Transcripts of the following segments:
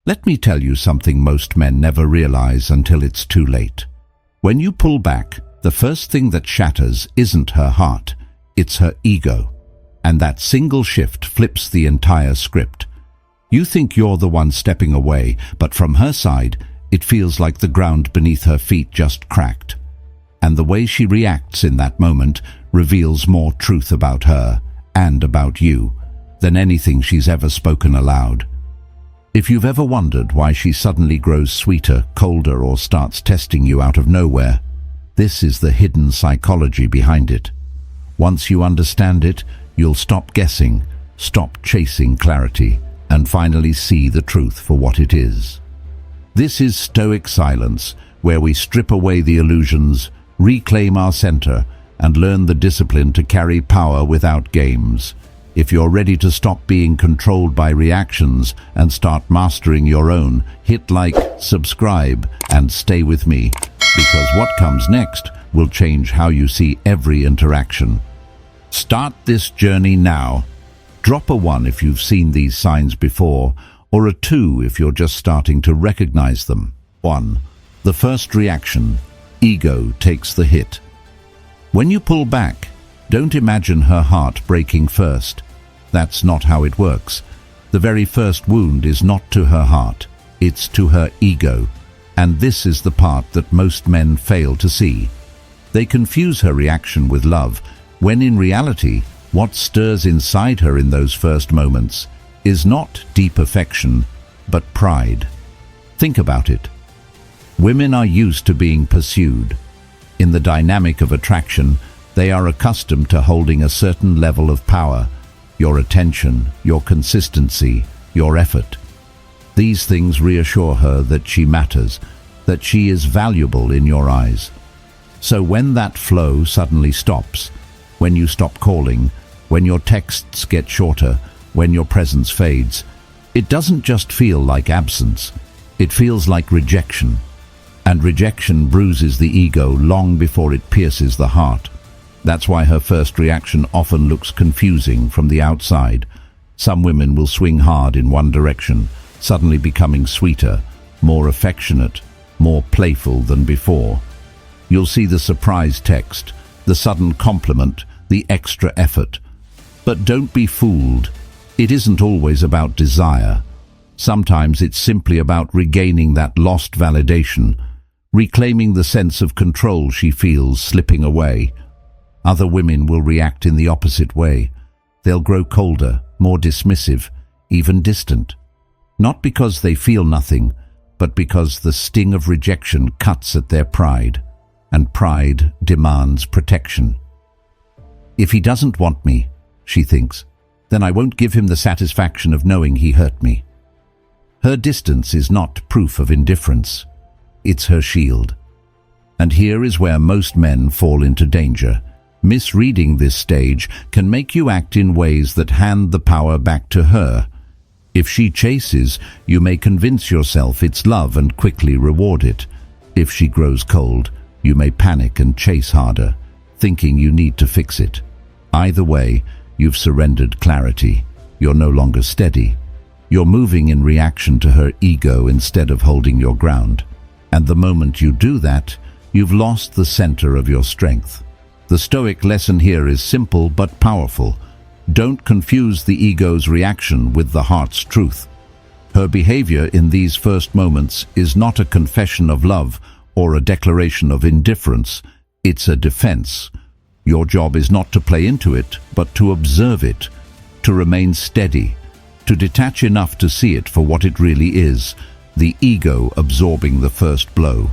Let me tell you something most men never realize until it's too late. When you pull back, the first thing that shatters isn't her heart, it's her ego. And that single shift flips the entire script. You think you're the one stepping away, but from her side, it feels like the ground beneath her feet just cracked. And the way she reacts in that moment reveals more truth about her and about you than anything she's ever spoken aloud. If you've ever wondered why she suddenly grows sweeter, colder, or starts testing you out of nowhere, this is the hidden psychology behind it. Once you understand it, you'll stop guessing, stop chasing clarity, and finally see the truth for what it is. This is Stoic silence, where we strip away the illusions, reclaim our center, and learn the discipline to carry power without games. If you're ready to stop being controlled by reactions and start mastering your own, hit like, subscribe, and stay with me, because what comes next will change how you see every interaction. Start this journey now. Drop a 1 if you've seen these signs before, or a 2 if you're just starting to recognize them. 1. The first reaction. Ego takes the hit. When you pull back, don't imagine her heart breaking first. That's not how it works. The very first wound is not to her heart, it's to her ego. And this is the part that most men fail to see. They confuse her reaction with love, when in reality, what stirs inside her in those first moments is not deep affection, but pride. Think about it. Women are used to being pursued. In the dynamic of attraction, they are accustomed to holding a certain level of power, your attention, your consistency, your effort. These things reassure her that she matters, that she is valuable in your eyes. So when that flow suddenly stops, when you stop calling, when your texts get shorter, when your presence fades, it doesn't just feel like absence, it feels like rejection. And rejection bruises the ego long before it pierces the heart. That's why her first reaction often looks confusing from the outside. Some women will swing hard in one direction, suddenly becoming sweeter, more affectionate, more playful than before. You'll see the surprise text, the sudden compliment, the extra effort. But don't be fooled. It isn't always about desire. Sometimes it's simply about regaining that lost validation, reclaiming the sense of control she feels slipping away. Other women will react in the opposite way. They'll grow colder, more dismissive, even distant. Not because they feel nothing, but because the sting of rejection cuts at their pride, and pride demands protection. If he doesn't want me, she thinks, then I won't give him the satisfaction of knowing he hurt me. Her distance is not proof of indifference. It's her shield. And here is where most men fall into danger. Misreading this stage can make you act in ways that hand the power back to her. If she chases, you may convince yourself it's love and quickly reward it. If she grows cold, you may panic and chase harder, thinking you need to fix it. Either way, you've surrendered clarity. You're no longer steady. You're moving in reaction to her ego instead of holding your ground. And the moment you do that, you've lost the center of your strength. The Stoic lesson here is simple but powerful. Don't confuse the ego's reaction with the heart's truth. Her behavior in these first moments is not a confession of love or a declaration of indifference. It's a defense. Your job is not to play into it, but to observe it, to remain steady, to detach enough to see it for what it really is, the ego absorbing the first blow.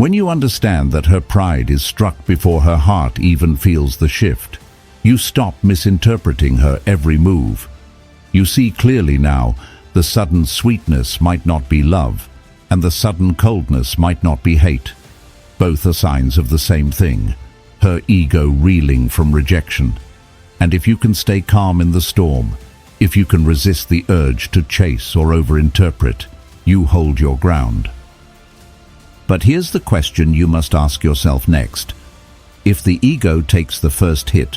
When you understand that her pride is struck before her heart even feels the shift, you stop misinterpreting her every move. You see clearly now, the sudden sweetness might not be love, and the sudden coldness might not be hate. Both are signs of the same thing, her ego reeling from rejection. And if you can stay calm in the storm, if you can resist the urge to chase or overinterpret, you hold your ground. But here's the question you must ask yourself next. If the ego takes the first hit,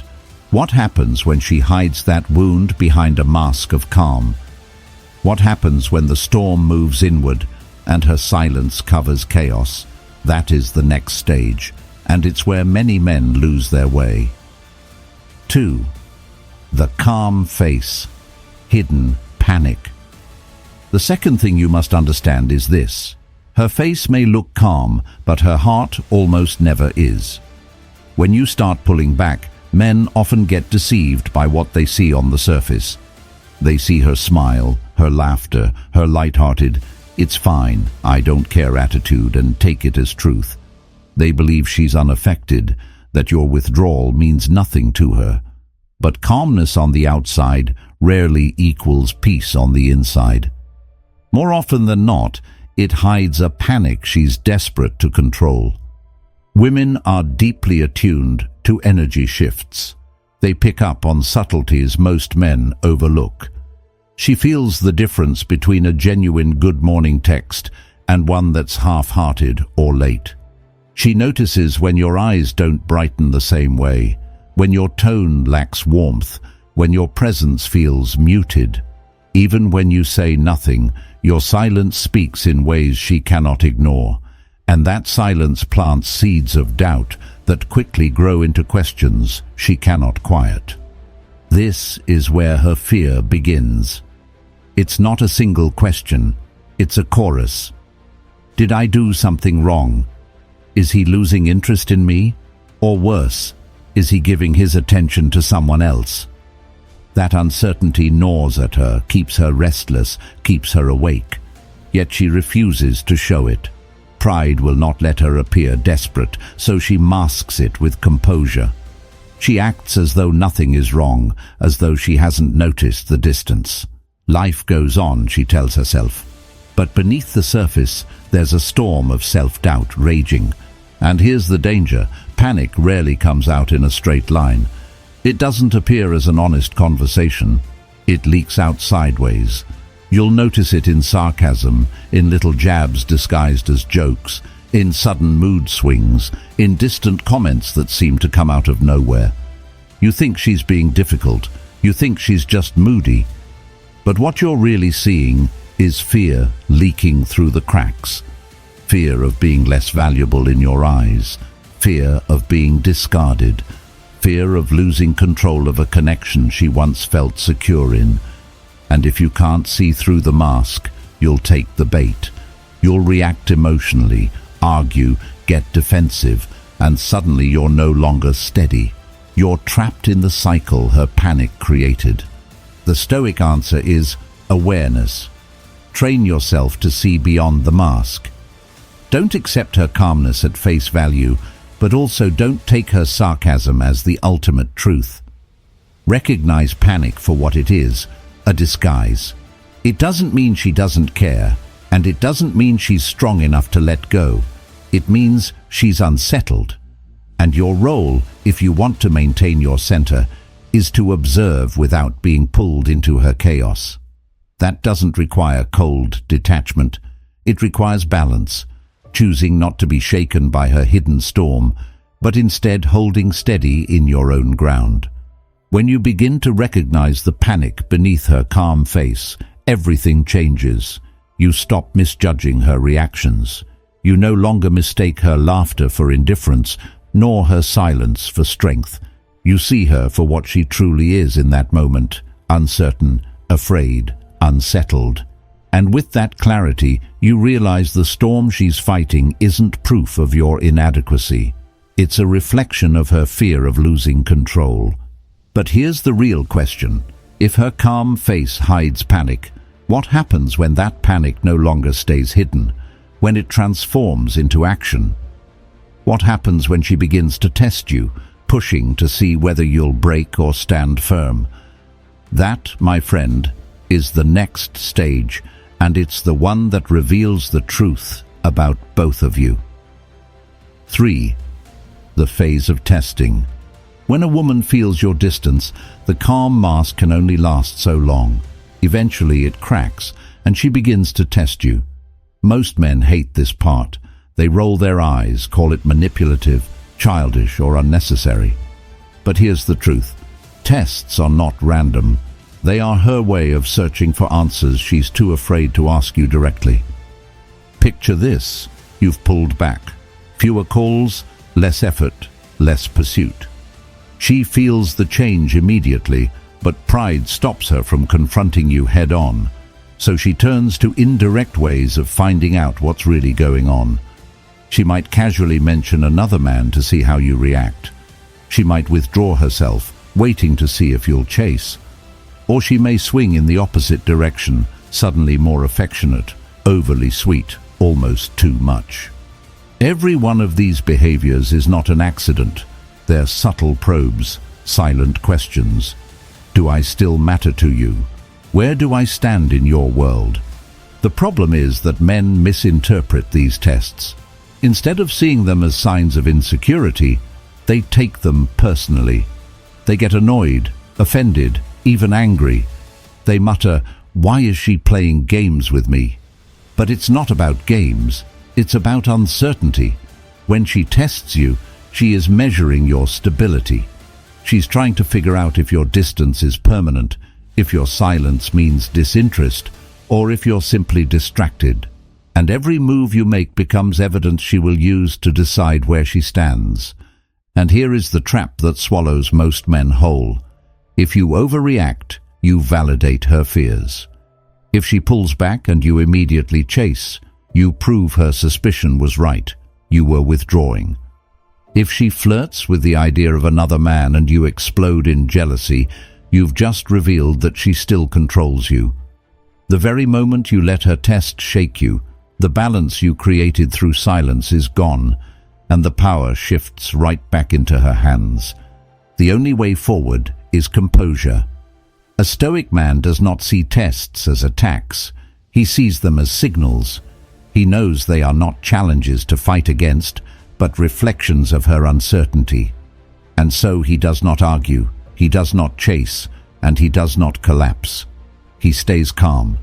what happens when she hides that wound behind a mask of calm? What happens when the storm moves inward and her silence covers chaos? That is the next stage, and it's where many men lose their way. 2. The calm face. Hidden panic. The second thing you must understand is this. Her face may look calm, but her heart almost never is. When you start pulling back, men often get deceived by what they see on the surface. They see her smile, her laughter, her light-hearted, "It's fine, I don't care" attitude and take it as truth. They believe she's unaffected, that your withdrawal means nothing to her. But calmness on the outside rarely equals peace on the inside. More often than not, it hides a panic she's desperate to control. Women are deeply attuned to energy shifts. They pick up on subtleties most men overlook. She feels the difference between a genuine good morning text and one that's half-hearted or late. She notices when your eyes don't brighten the same way, when your tone lacks warmth, when your presence feels muted. Even when you say nothing, your silence speaks in ways she cannot ignore, and that silence plants seeds of doubt that quickly grow into questions she cannot quiet. This is where her fear begins. It's not a single question, it's a chorus. Did I do something wrong? Is he losing interest in me? Or worse, is he giving his attention to someone else? That uncertainty gnaws at her, keeps her restless, keeps her awake. Yet she refuses to show it. Pride will not let her appear desperate, so she masks it with composure. She acts as though nothing is wrong, as though she hasn't noticed the distance. Life goes on, she tells herself. But beneath the surface, there's a storm of self-doubt raging. And here's the danger: panic rarely comes out in a straight line. It doesn't appear as an honest conversation. It leaks out sideways. You'll notice it in sarcasm, in little jabs disguised as jokes, in sudden mood swings, in distant comments that seem to come out of nowhere. You think she's being difficult. You think she's just moody. But what you're really seeing is fear leaking through the cracks. Fear of being less valuable in your eyes. Fear of being discarded. Fear of losing control of a connection she once felt secure in. And if you can't see through the mask, you'll take the bait. You'll react emotionally, argue, get defensive, and suddenly you're no longer steady. You're trapped in the cycle her panic created. The Stoic answer is awareness. Train yourself to see beyond the mask. Don't accept her calmness at face value, but also don't take her sarcasm as the ultimate truth. Recognize panic for what it is, a disguise. It doesn't mean she doesn't care, and it doesn't mean she's strong enough to let go. It means she's unsettled. And your role, if you want to maintain your center, is to observe without being pulled into her chaos. That doesn't require cold detachment. It requires balance, choosing not to be shaken by her hidden storm, but instead holding steady in your own ground. When you begin to recognize the panic beneath her calm face, everything changes. You stop misjudging her reactions. You no longer mistake her laughter for indifference, nor her silence for strength. You see her for what she truly is in that moment: uncertain, afraid, unsettled. And with that clarity, you realize the storm she's fighting isn't proof of your inadequacy. It's a reflection of her fear of losing control. But here's the real question. If her calm face hides panic, what happens when that panic no longer stays hidden, when it transforms into action? What happens when she begins to test you, pushing to see whether you'll break or stand firm? That, my friend, is the next stage, and it's the one that reveals the truth about both of you. 3. The phase of testing. When a woman feels your distance, the calm mask can only last so long. Eventually it cracks, and she begins to test you. Most men hate this part. They roll their eyes, call it manipulative, childish, or unnecessary. But here's the truth. Tests are not random. They are her way of searching for answers she's too afraid to ask you directly. Picture this: you've pulled back. Fewer calls, less effort, less pursuit. She feels the change immediately, but pride stops her from confronting you head-on. So she turns to indirect ways of finding out what's really going on. She might casually mention another man to see how you react. She might withdraw herself, waiting to see if you'll chase. Or she may swing in the opposite direction, suddenly more affectionate, overly sweet, almost too much. Every one of these behaviors is not an accident. They're subtle probes, silent questions. Do I still matter to you? Where do I stand in your world? The problem is that men misinterpret these tests. Instead of seeing them as signs of insecurity, they take them personally. They get annoyed, offended, even angry. They mutter, "Why is she playing games with me?" But it's not about games, it's about uncertainty. When she tests you, she is measuring your stability. She's trying to figure out if your distance is permanent, if your silence means disinterest, or if you're simply distracted. And every move you make becomes evidence she will use to decide where she stands. And here is the trap that swallows most men whole. If you overreact, you validate her fears. If she pulls back and you immediately chase, you prove her suspicion was right. You were withdrawing. If she flirts with the idea of another man and you explode in jealousy, you've just revealed that she still controls you. The very moment you let her test shake you, the balance you created through silence is gone, and the power shifts right back into her hands. The only way forward is composure. A Stoic man does not see tests as attacks. He sees them as signals. He knows they are not challenges to fight against, but reflections of her uncertainty. And so he does not argue, he does not chase, and he does not collapse. He stays calm.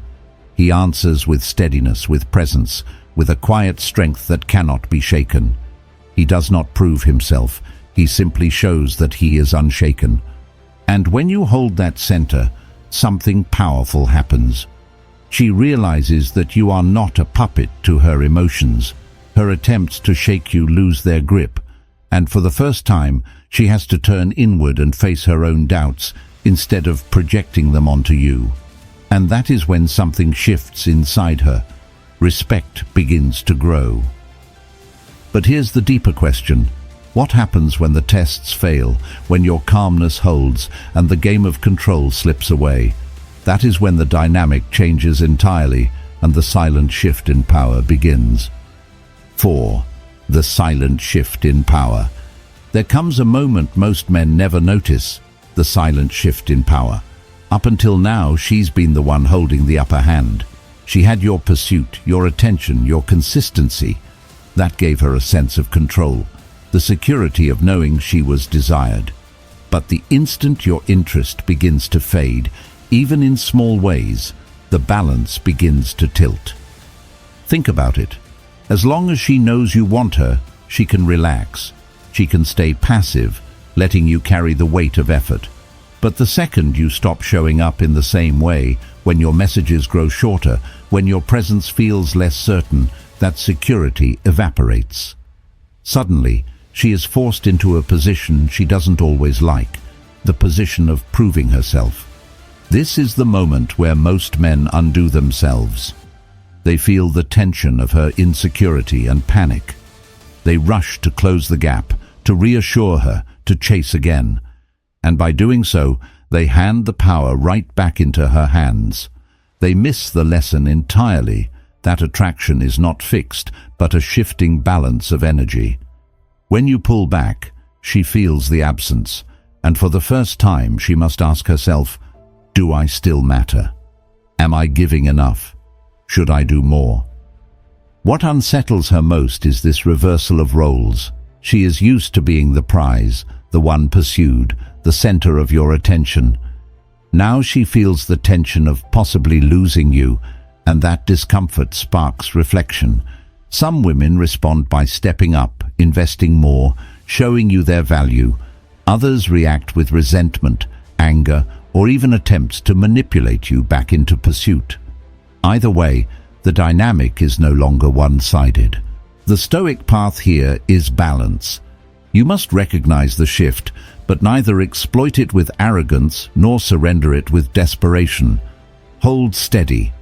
He answers with steadiness, with presence, with a quiet strength that cannot be shaken. He does not prove himself. He simply shows that he is unshaken. And when you hold that center, something powerful happens. She realizes that you are not a puppet to her emotions. Her attempts to shake you lose their grip, and for the first time, she has to turn inward and face her own doubts instead of projecting them onto you. And that is when something shifts inside her. Respect begins to grow. But here's the deeper question. What happens when the tests fail, when your calmness holds and the game of control slips away? That is when the dynamic changes entirely and the silent shift in power begins. 4. The silent shift in power. There comes a moment most men never notice, the silent shift in power. Up until now, she's been the one holding the upper hand. She had your pursuit, your attention, your consistency. That gave her a sense of control, the security of knowing she was desired. But the instant your interest begins to fade, even in small ways, the balance begins to tilt. Think about it. As long as she knows you want her, she can relax. She can stay passive, letting you carry the weight of effort. But the second you stop showing up in the same way, when your messages grow shorter, when your presence feels less certain, that security evaporates. Suddenly, she is forced into a position she doesn't always like, the position of proving herself. This is the moment where most men undo themselves. They feel the tension of her insecurity and panic. They rush to close the gap, to reassure her, to chase again. And by doing so, they hand the power right back into her hands. They miss the lesson entirely, that attraction is not fixed, but a shifting balance of energy. When you pull back, she feels the absence, and for the first time she must ask herself, do I still matter? Am I giving enough? Should I do more? What unsettles her most is this reversal of roles. She is used to being the prize, the one pursued, the center of your attention. Now she feels the tension of possibly losing you, and that discomfort sparks reflection. Some women respond by stepping up, investing more, showing you their value. Others react with resentment, anger, or even attempts to manipulate you back into pursuit. Either way, the dynamic is no longer one-sided. The Stoic path here is balance. You must recognize the shift, but neither exploit it with arrogance nor surrender it with desperation. Hold steady.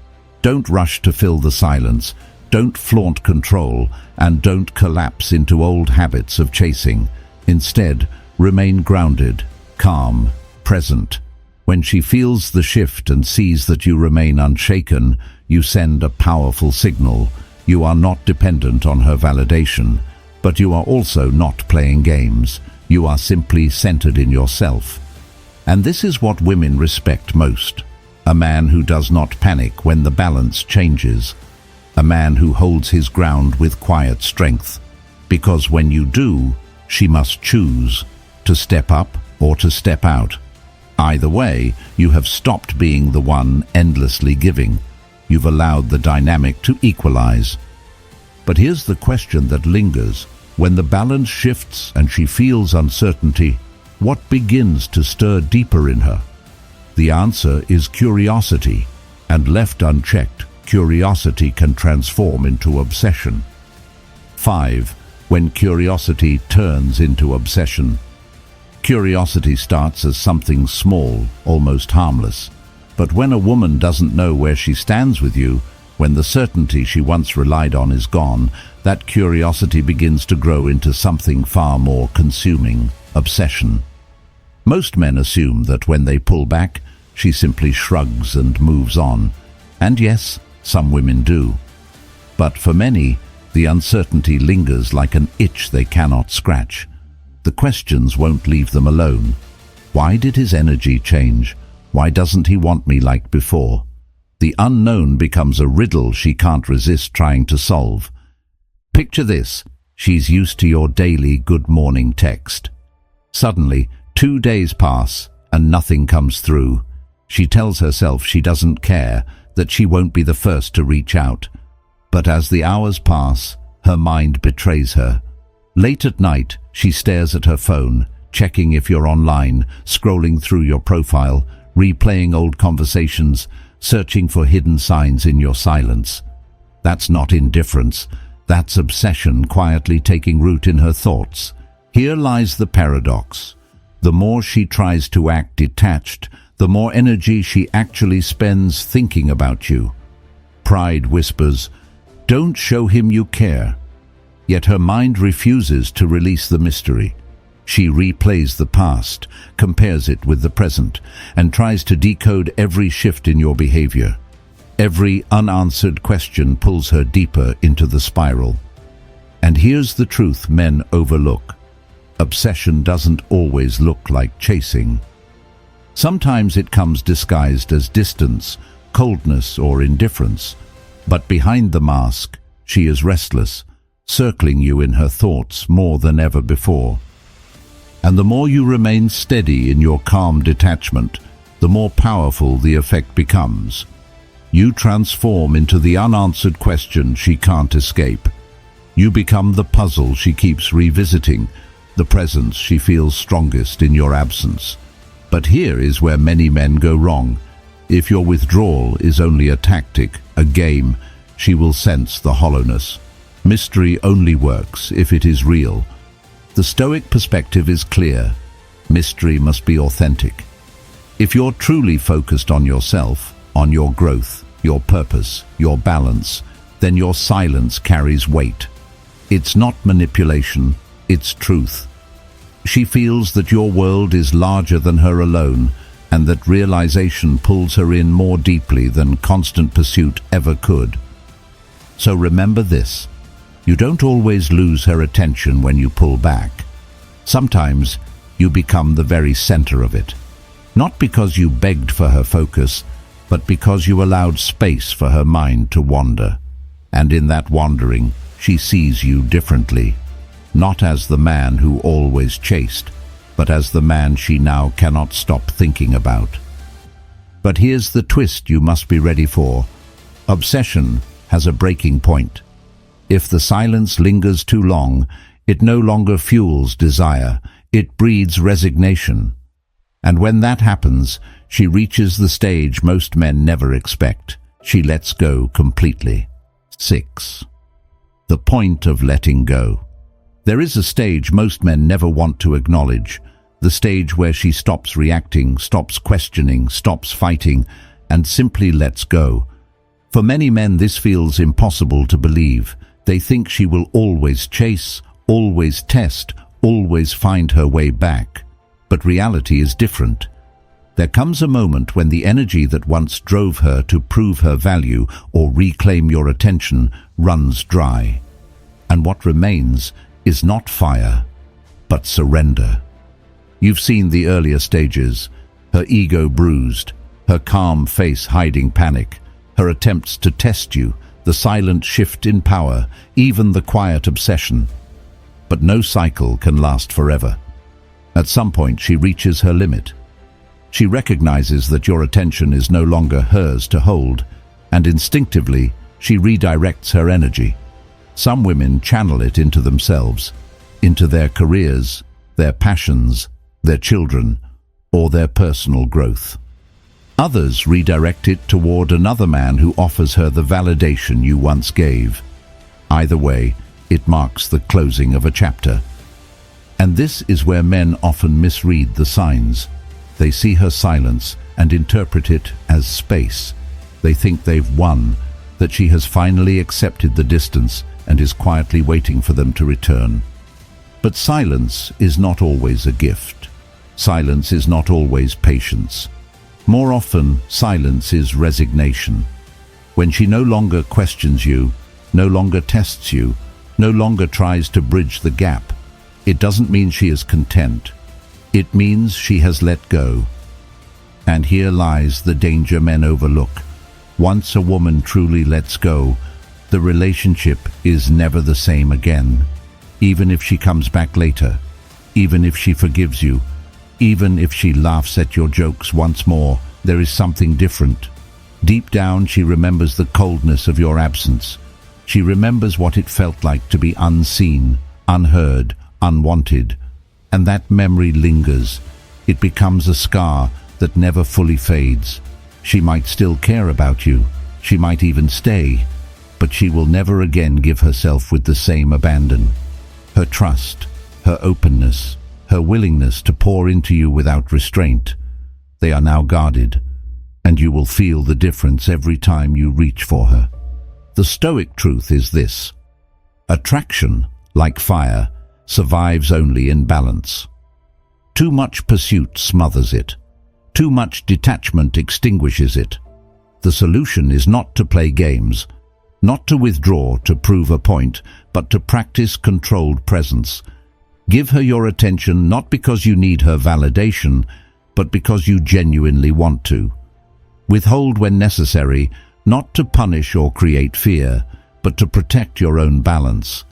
Don't rush to fill the silence. Don't flaunt control, and don't collapse into old habits of chasing. Instead, remain grounded, calm, present. When she feels the shift and sees that you remain unshaken, you send a powerful signal. You are not dependent on her validation, but you are also not playing games. You are simply centered in yourself. And this is what women respect most. A man who does not panic when the balance changes. A man who holds his ground with quiet strength. Because when you do, she must choose to step up or to step out. Either way, you have stopped being the one endlessly giving. You've allowed the dynamic to equalize. But here's the question that lingers. When the balance shifts and she feels uncertainty, what begins to stir deeper in her? The answer is curiosity, and left unchecked, curiosity can transform into obsession. 5. When curiosity turns into obsession. Curiosity starts as something small, almost harmless. But when a woman doesn't know where she stands with you, when the certainty she once relied on is gone, that curiosity begins to grow into something far more consuming: obsession. Most men assume that when they pull back, she simply shrugs and moves on. And yes, some women do. But for many, the uncertainty lingers like an itch they cannot scratch. The questions won't leave them alone. Why did his energy change? Why doesn't he want me like before? The unknown becomes a riddle she can't resist trying to solve. Picture this. She's used to your daily good morning text. Suddenly, 2 days pass and nothing comes through. She tells herself she doesn't care, that she won't be the first to reach out. But as the hours pass, her mind betrays her. Late at night, she stares at her phone, checking if you're online, scrolling through your profile, replaying old conversations, searching for hidden signs in your silence. That's not indifference. That's obsession quietly taking root in her thoughts. Here lies the paradox. The more she tries to act detached, the more energy she actually spends thinking about you. Pride whispers, "Don't show him you care." Yet her mind refuses to release the mystery. She replays the past, compares it with the present, and tries to decode every shift in your behavior. Every unanswered question pulls her deeper into the spiral. And here's the truth men overlook. Obsession doesn't always look like chasing. Sometimes it comes disguised as distance, coldness, or indifference. But behind the mask, she is restless, circling you in her thoughts more than ever before. And the more you remain steady in your calm detachment, the more powerful the effect becomes. You transform into the unanswered question she can't escape. You become the puzzle she keeps revisiting, the presence she feels strongest in your absence. But here is where many men go wrong. If your withdrawal is only a tactic, a game, she will sense the hollowness. Mystery only works if it is real. The Stoic perspective is clear. Mystery must be authentic. If you're truly focused on yourself, on your growth, your purpose, your balance, then your silence carries weight. It's not manipulation, it's truth. She feels that your world is larger than her alone, and that realization pulls her in more deeply than constant pursuit ever could. So remember this. You don't always lose her attention when you pull back. Sometimes you become the very center of it. Not because you begged for her focus, but because you allowed space for her mind to wander. And in that wandering, she sees you differently. Not as the man who always chased, but as the man she now cannot stop thinking about. But here's the twist you must be ready for. Obsession has a breaking point. If the silence lingers too long, it no longer fuels desire, it breeds resignation. And when that happens, she reaches the stage most men never expect. She lets go completely. 6. The point of letting go. There is a stage most men never want to acknowledge, the stage where she stops reacting, stops questioning, stops fighting, and simply lets go. For many men this feels impossible to believe. They think she will always chase, always test, always find her way back. But reality is different. There comes a moment when the energy that once drove her to prove her value or reclaim your attention runs dry. And what remains is not fire, but surrender. You've seen the earlier stages, her ego bruised, her calm face hiding panic, her attempts to test you, the silent shift in power, even the quiet obsession. But no cycle can last forever. At some point she reaches her limit. She recognizes that your attention is no longer hers to hold, and instinctively she redirects her energy. Some women channel it into themselves, into their careers, their passions, their children, or their personal growth. Others redirect it toward another man who offers her the validation you once gave. Either way, it marks the closing of a chapter. And this is where men often misread the signs. They see her silence and interpret it as space. They think they've won, that she has finally accepted the distance and is quietly waiting for them to return. But silence is not always a gift. Silence is not always patience. More often, silence is resignation. When she no longer questions you, no longer tests you, no longer tries to bridge the gap, it doesn't mean she is content. It means she has let go. And here lies the danger men overlook. Once a woman truly lets go, the relationship is never the same again. Even if she comes back later, even if she forgives you, even if she laughs at your jokes once more, there is something different. Deep down, she remembers the coldness of your absence. She remembers what it felt like to be unseen, unheard, unwanted. And that memory lingers. It becomes a scar that never fully fades. She might still care about you. She might even stay. But she will never again give herself with the same abandon. Her trust, her openness, her willingness to pour into you without restraint, they are now guarded, and you will feel the difference every time you reach for her. The Stoic truth is this: attraction, like fire, survives only in balance. Too much pursuit smothers it. Too much detachment extinguishes it. The solution is not to play games, not to withdraw to prove a point, but to practice controlled presence. Give her your attention not because you need her validation, but because you genuinely want to. Withhold when necessary, not to punish or create fear, but to protect your own balance.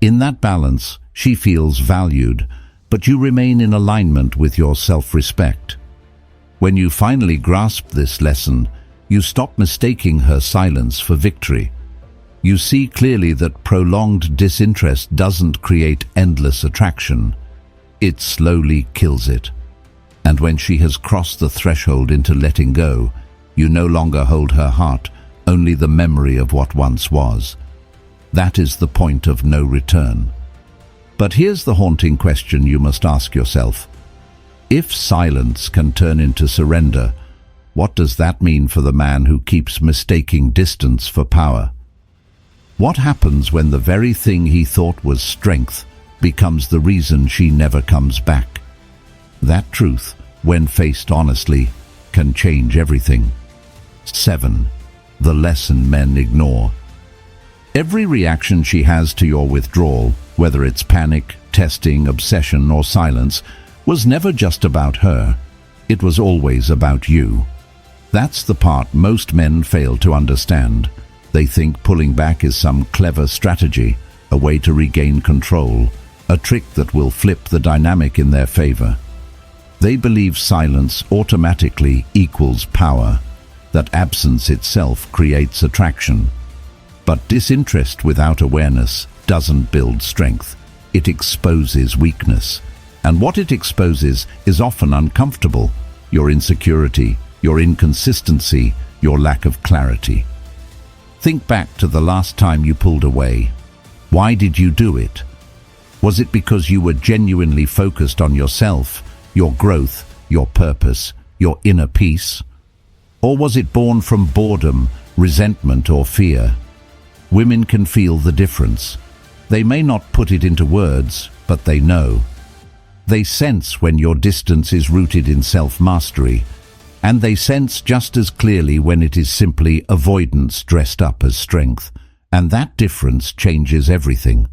In that balance, she feels valued, but you remain in alignment with your self-respect. When you finally grasp this lesson, you stop mistaking her silence for victory. You see clearly that prolonged disinterest doesn't create endless attraction. It slowly kills it. And when she has crossed the threshold into letting go, you no longer hold her heart, only the memory of what once was. That is the point of no return. But here's the haunting question you must ask yourself. If silence can turn into surrender, what does that mean for the man who keeps mistaking distance for power? What happens when the very thing he thought was strength becomes the reason she never comes back? That truth, when faced honestly, can change everything. 7. The lesson men ignore. Every reaction she has to your withdrawal, whether it's panic, testing, obsession, or silence, was never just about her. It was always about you. That's the part most men fail to understand. They think pulling back is some clever strategy, a way to regain control, a trick that will flip the dynamic in their favor. They believe silence automatically equals power, that absence itself creates attraction. But disinterest without awareness doesn't build strength. It exposes weakness. And what it exposes is often uncomfortable: your insecurity, your inconsistency, your lack of clarity. Think back to the last time you pulled away. Why did you do it? Was it because you were genuinely focused on yourself, your growth, your purpose, your inner peace? Or was it born from boredom, resentment, or fear? Women can feel the difference. They may not put it into words, but they know. They sense when your distance is rooted in self-mastery, and they sense just as clearly when it is simply avoidance dressed up as strength, and that difference changes everything.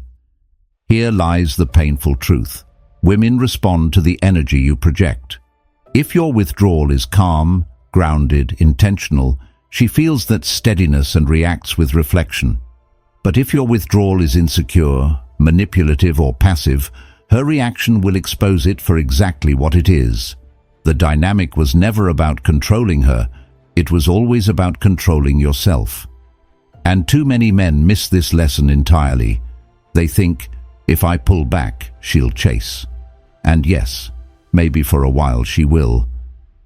Here lies the painful truth. Women respond to the energy you project. If your withdrawal is calm, grounded, intentional, she feels that steadiness and reacts with reflection. But if your withdrawal is insecure, manipulative, or passive, her reaction will expose it for exactly what it is. The dynamic was never about controlling her, it was always about controlling yourself. And too many men miss this lesson entirely. They think, if I pull back, she'll chase. And yes, maybe for a while she will.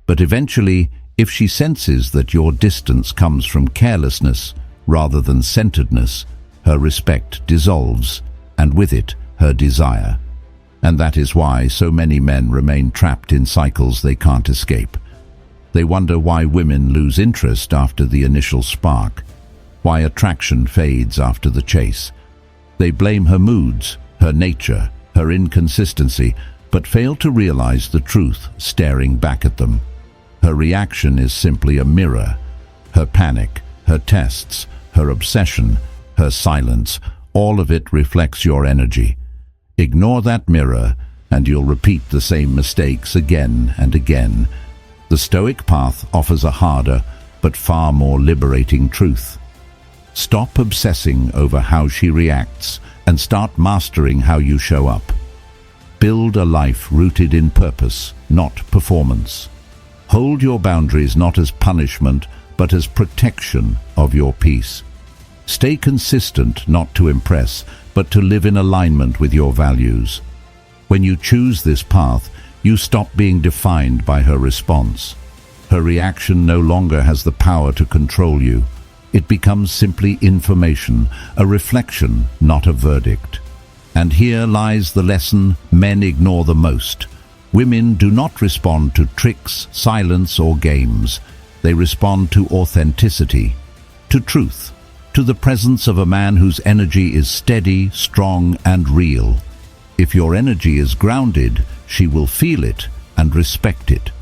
But eventually, if she senses that your distance comes from carelessness rather than centeredness, her respect dissolves, and with it, her desire. And that is why so many men remain trapped in cycles they can't escape. They wonder why women lose interest after the initial spark, why attraction fades after the chase. They blame her moods, her nature, her inconsistency, but fail to realize the truth staring back at them. Her reaction is simply a mirror. Her panic, her tests, her obsession, her silence, all of it reflects your energy. Ignore that mirror, and you'll repeat the same mistakes again and again. The Stoic path offers a harder, but far more liberating truth. Stop obsessing over how she reacts and start mastering how you show up. Build a life rooted in purpose, not performance. Hold your boundaries not as punishment, but as protection of your peace. Stay consistent not to impress, but to live in alignment with your values. When you choose this path, you stop being defined by her response. Her reaction no longer has the power to control you. It becomes simply information, a reflection, not a verdict. And here lies the lesson men ignore the most. Women do not respond to tricks, silence, or games. They respond to authenticity, to truth, to the presence of a man whose energy is steady, strong, and real. If your energy is grounded, she will feel it and respect it.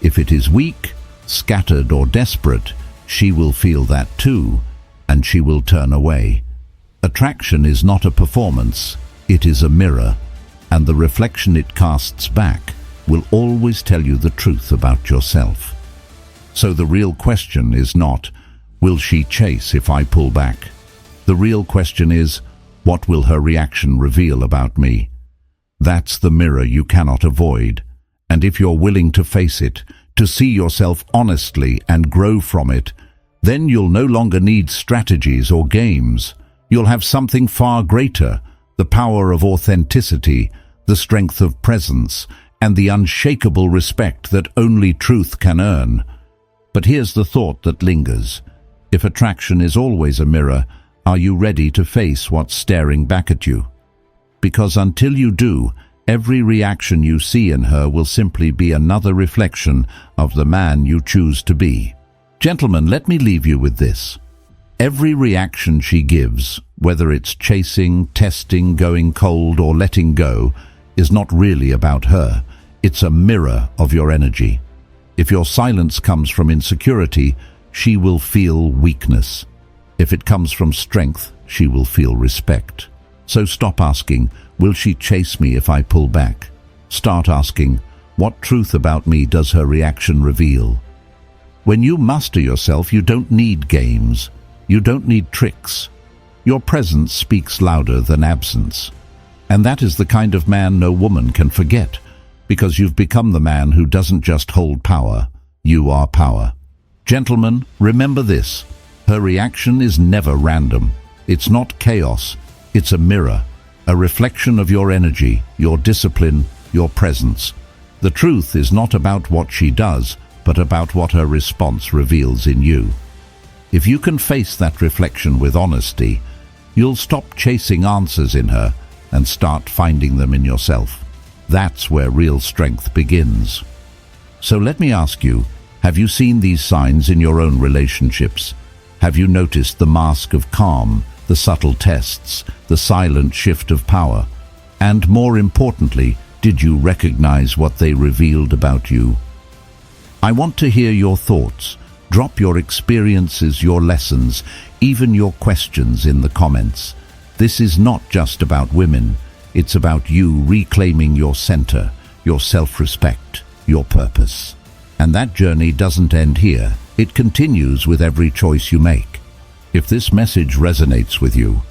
If it is weak, scattered, or desperate, she will feel that too, and she will turn away. Attraction is not a performance, it is a mirror, and the reflection it casts back will always tell you the truth about yourself. So the real question is not, will she chase if I pull back? The real question is, what will her reaction reveal about me? That's the mirror you cannot avoid, and if you're willing to face it, to see yourself honestly and grow from it, then you'll no longer need strategies or games. You'll have something far greater, the power of authenticity, the strength of presence, and the unshakable respect that only truth can earn. But here's the thought that lingers. If attraction is always a mirror, are you ready to face what's staring back at you? Because until you do, every reaction you see in her will simply be another reflection of the man you choose to be. Gentlemen, let me leave you with this. Every reaction she gives, whether it's chasing, testing, going cold, or letting go, is not really about her. It's a mirror of your energy. If your silence comes from insecurity, she will feel weakness. If it comes from strength, she will feel respect. So stop asking, will she chase me if I pull back? Start asking, what truth about me does her reaction reveal? When you master yourself, you don't need games. You don't need tricks. Your presence speaks louder than absence. And that is the kind of man no woman can forget, because you've become the man who doesn't just hold power, you are power. Gentlemen, remember this. Her reaction is never random. It's not chaos. It's a mirror, a reflection of your energy, your discipline, your presence. The truth is not about what she does, but about what her response reveals in you. If you can face that reflection with honesty, you'll stop chasing answers in her and start finding them in yourself. That's where real strength begins. So let me ask you, have you seen these signs in your own relationships? Have you noticed the mask of calm, the subtle tests, the silent shift of power? And more importantly, did you recognize what they revealed about you? I want to hear your thoughts. Drop your experiences, your lessons, even your questions in the comments. This is not just about women. It's about you reclaiming your center, your self-respect, your purpose. And that journey doesn't end here. It continues with every choice you make. If this message resonates with you,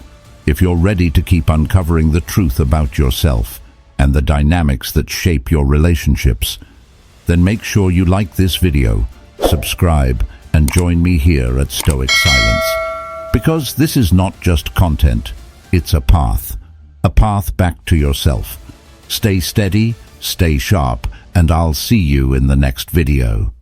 if you're ready to keep uncovering the truth about yourself and the dynamics that shape your relationships, then make sure you like this video, subscribe, and join me here at Stoic Silence. Because this is not just content, it's a path back to yourself. Stay steady, stay sharp, and I'll see you in the next video.